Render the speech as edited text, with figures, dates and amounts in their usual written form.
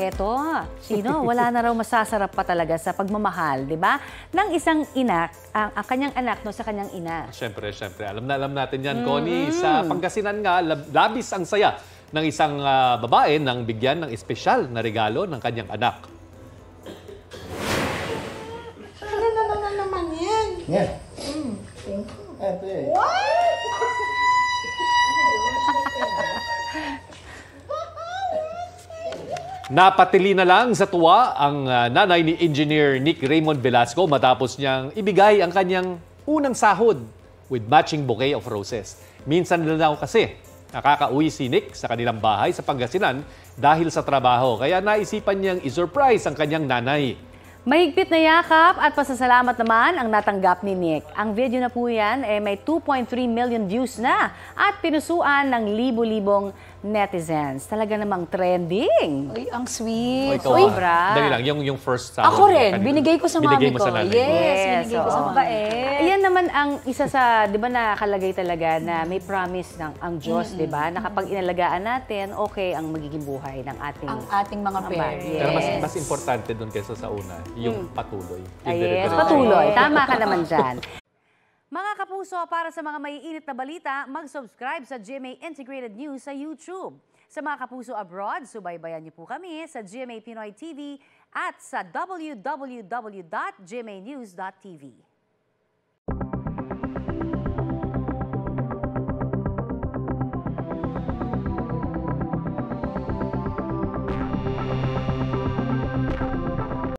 Eto, sino? Wala na raw masasarap pa talaga sa pagmamahal, di ba? Ng isang ina, ang kanyang anak no, sa kanyang ina. Siyempre. Alam natin yan, Connie. Sa Pangasinan nga, labis ang saya ng isang babae nang bigyan ng espesyal na regalo ng kanyang anak. Ano naman yan? Yeah. Thank you. What? Napatili na lang sa tuwa ang nanay ni Engineer Nick Raymond Velasco matapos niyang ibigay ang kanyang unang sahod with matching bouquet of roses. Minsan na daw kasi nakakauwi si Nick sa kanilang bahay sa Pangasinan dahil sa trabaho. Kaya naisipan niyang i-surprise ang kanyang nanay. Mahigpit na yakap at pasasalamat naman ang natanggap ni Nick. Ang video na po yan may 2.3 million views na at pinusuan ng libo-libong netizens. Talaga namang trending. Uy, ang sweet. Ikaw, Sobra. Dali lang, yung first sahod. Ako rin, binigay ko sa mami ko. Binigay mo sa nanay mo. Yes, binigay ko sa mabait. Ayan naman ang isa sa, di ba nakalagay talaga na may promise ng ang Diyos, di ba? Na kapag inalagaan natin, okay ang magiging buhay ng ating mga parents. Yes. Pero mas importante doon kaysa sa una, yung patuloy. Yung Yes, dire-diretso. patuloy. Tama ka naman dyan. Mga kapuso, para sa mga maiinit na balita, mag-subscribe sa GMA Integrated News sa YouTube. Sa mga kapuso abroad, subaybayan niyo po kami sa GMA Pinoy TV at sa www.gmanews.tv.